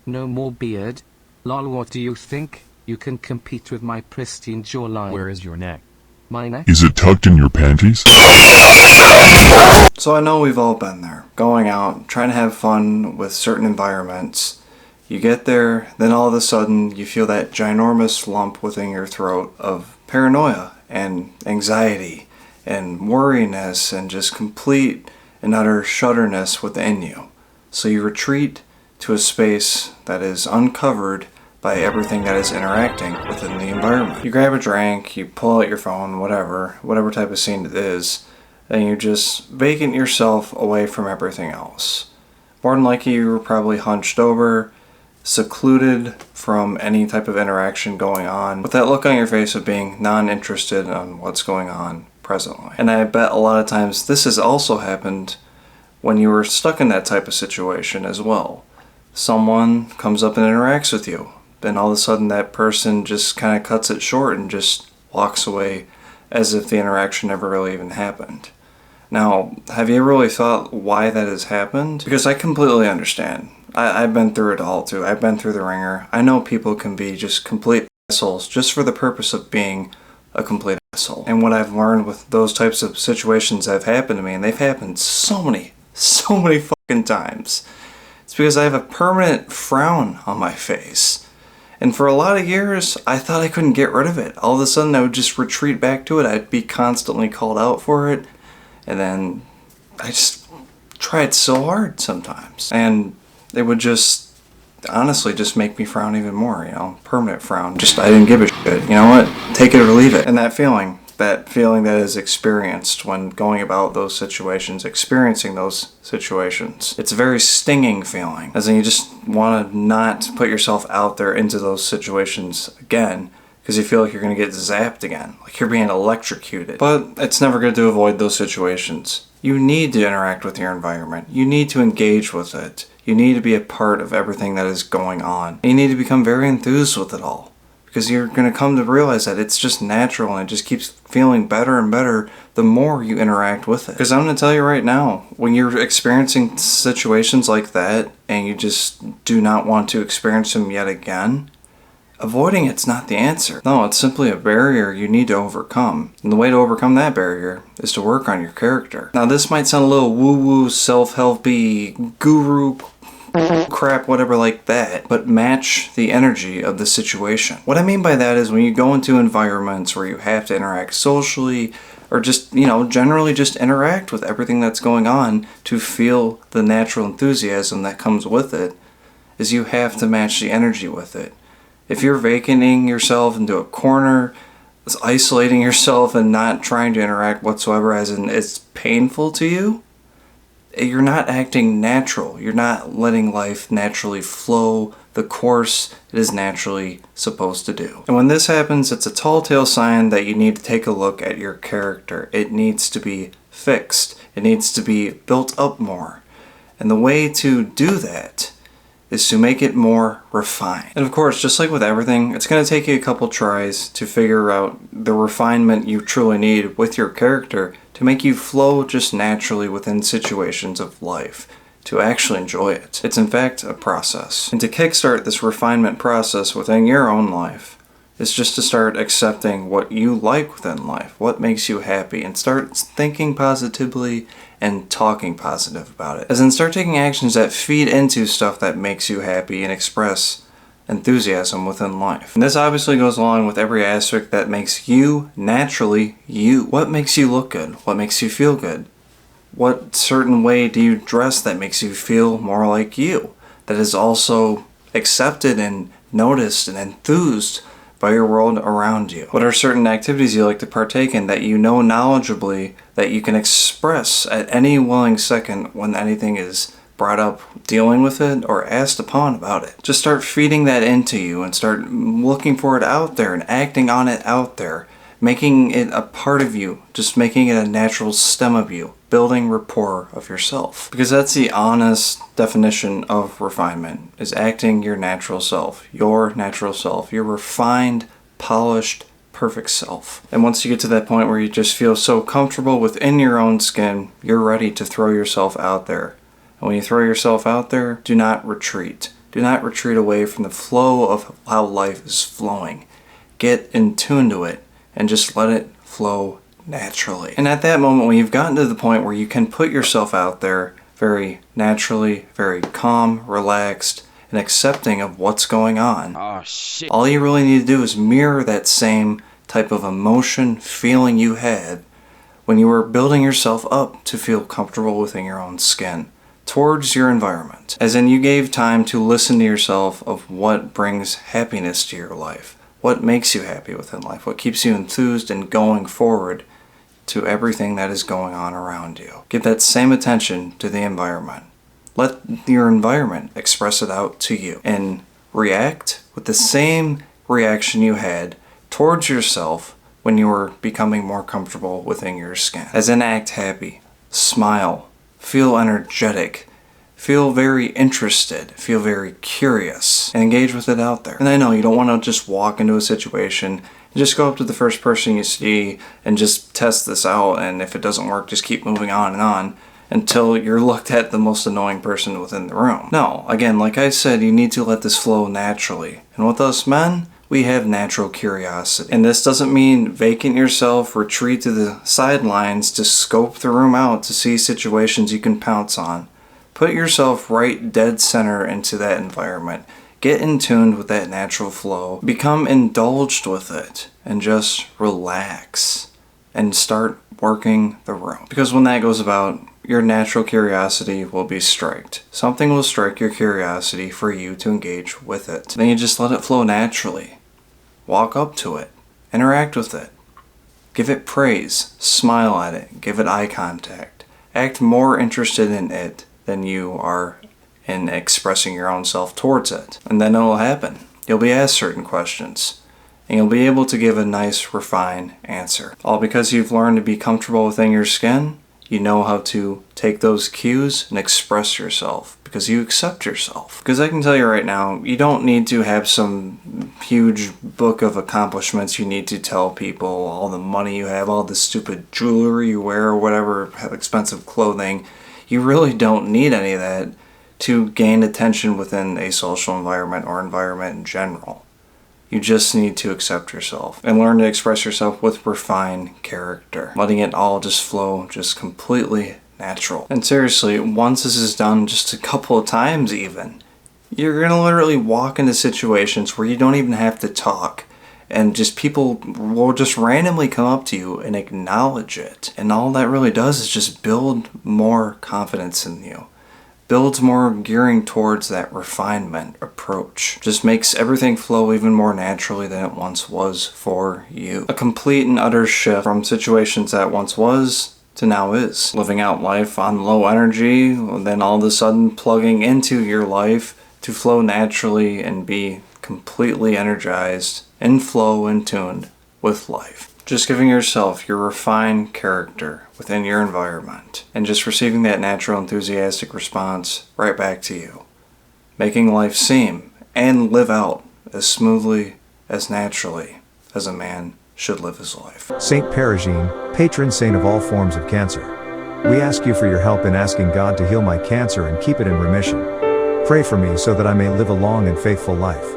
No more beard. Lol, what do you think? You can compete with my pristine jawline. Where is your neck? My neck? Is it tucked in your panties? So I know we've all been there. Going out, trying to have fun with certain environments. You get there, then all of a sudden you feel that ginormous lump within your throat of paranoia and anxiety and worriness and just complete and utter shudderness within you. So you retreat to a space that is uncovered by everything that is interacting within the environment. You grab a drink, you pull out your phone, whatever type of scene it is, and you just vacant yourself away from everything else. More than likely you were probably hunched over, secluded from any type of interaction going on, with that look on your face of being non-interested in what's going on presently. And I bet a lot of times this has also happened when you were stuck in that type of situation as well. Someone comes up and interacts with you, then all of a sudden that person just kind of cuts it short and just walks away as if the interaction never really even happened. Now, have you ever really thought why that has happened? Because I completely understand. I've been through it all too. I've been through the ringer. I know people can be just complete assholes just for the purpose of being a complete asshole. And what I've learned with those types of situations that have happened to me, and they've happened so many fucking times, it's because I have a permanent frown on my face. And for a lot of years, I thought I couldn't get rid of it. All of a sudden, I would just retreat back to it. I'd be constantly called out for it. And then I just tried so hard sometimes. And it would just, honestly, just make me frown even more, permanent frown. Just, I didn't give a shit. You know what? Take it or leave it. And that feeling that is experienced when going about those situations, experiencing those situations, it's a very stinging feeling. As in, you just want to not put yourself out there into those situations again, because you feel like you're going to get zapped again, like you're being electrocuted. But it's never good to avoid those situations. You need to interact with your environment. You need to engage with it. You need to be a part of everything that is going on. You need to become very enthused with it all, because you're going to come to realize that it's just natural and it just keeps feeling better and better the more you interact with it. Because I'm going to tell you right now, when you're experiencing situations like that and you just do not want to experience them yet again, avoiding it's not the answer. No, it's simply a barrier you need to overcome. And the way to overcome that barrier is to work on your character. Now, this might sound a little woo-woo, self-helpy, guru crap, whatever like that, but match the energy of the situation. What I mean by that is when you go into environments where you have to interact socially, or just, generally just interact with everything that's going on to feel the natural enthusiasm that comes with it, is you have to match the energy with it. If you're vacating yourself into a corner, isolating yourself and not trying to interact whatsoever, as in it's painful to you, you're not acting natural. You're not letting life naturally flow the course it is naturally supposed to do. And when this happens, it's a tall tale sign that you need to take a look at your character. It needs to be fixed. It needs to be built up more. And the way to do that is to make it more refined. And of course, just like with everything, it's going to take you a couple tries to figure out the refinement you truly need with your character to make you flow just naturally within situations of life, to actually enjoy it. It's in fact a process. And to kickstart this refinement process within your own life is just to start accepting what you like within life, what makes you happy, and start thinking positively and talking positive about it. As in, start taking actions that feed into stuff that makes you happy and express enthusiasm within life. And this obviously goes along with every aspect that makes you naturally you. What makes you look good? What makes you feel good? What certain way do you dress that makes you feel more like you? That is also accepted and noticed and enthused by your world around you. What are certain activities you like to partake in that you know knowledgeably that you can express at any willing second when anything is brought up, dealing with it, or asked upon about it? Just start feeding that into you and start looking for it out there and acting on it out there, making it a part of you, just making it a natural stem of you, building rapport of yourself. Because that's the honest definition of refinement, is acting your natural self, your refined, polished, perfect self. And once you get to that point where you just feel so comfortable within your own skin, you're ready to throw yourself out there. And when you throw yourself out there, do not retreat. Do not retreat away from the flow of how life is flowing. Get in tune to it and just let it flow naturally. And at that moment, when you've gotten to the point where you can put yourself out there very naturally, very calm, relaxed, and accepting of what's going on, all you really need to do is mirror that same type of emotion, feeling you had when you were building yourself up to feel comfortable within your own skin towards your environment. As in, you gave time to listen to yourself of what brings happiness to your life, what makes you happy within life, what keeps you enthused and going forward to everything that is going on around you. Give that same attention to the environment. Let your environment express it out to you and react with the same reaction you had towards yourself when you were becoming more comfortable within your skin. As in, act happy, smile, feel energetic, feel very interested, feel very curious, and engage with it out there. And I know you don't want to just walk into a situation and just go up to the first person you see and just test this out, and if it doesn't work, just keep moving on and on until you're looked at the most annoying person within the room. No, again, like I said, you need to let this flow naturally. And with us men, we have natural curiosity. And this doesn't mean vacant yourself, retreat to the sidelines to scope the room out to see situations you can pounce on. Put yourself right dead center into that environment. Get in tune with that natural flow. Become indulged with it and just relax and start working the room. Because when that goes about, your natural curiosity will be striked. Something will strike your curiosity for you to engage with it. Then you just let it flow naturally. Walk up to it. Interact with it. Give it praise. Smile at it. Give it eye contact. Act more interested in it than you are in expressing your own self towards it. And then it'll happen. You'll be asked certain questions. And you'll be able to give a nice, refined answer. All because you've learned to be comfortable within your skin. You know how to take those cues and express yourself because you accept yourself. Because I can tell you right now, you don't need to have some huge book of accomplishments you need to tell people, all the money you have, all the stupid jewelry you wear, or whatever, expensive clothing. You really don't need any of that to gain attention within a social environment or environment in general. You just need to accept yourself and learn to express yourself with refined character, letting it all just flow just completely natural. And seriously, once this is done just a couple of times even, you're going to literally walk into situations where you don't even have to talk, and just people will just randomly come up to you and acknowledge it. And all that really does is just build more confidence in you. Builds more gearing towards that refinement approach. Just makes everything flow even more naturally than it once was for you. A complete and utter shift from situations that once was to now is. Living out life on low energy, then all of a sudden plugging into your life to flow naturally and be completely energized, in flow and tuned with life. Just giving yourself your refined character within your environment and just receiving that natural enthusiastic response right back to you. Making life seem and live out as smoothly, as naturally as a man should live his life. Saint Perigine, patron saint of all forms of cancer. We ask you for your help in asking God to heal my cancer and keep it in remission. Pray for me so that I may live a long and faithful life.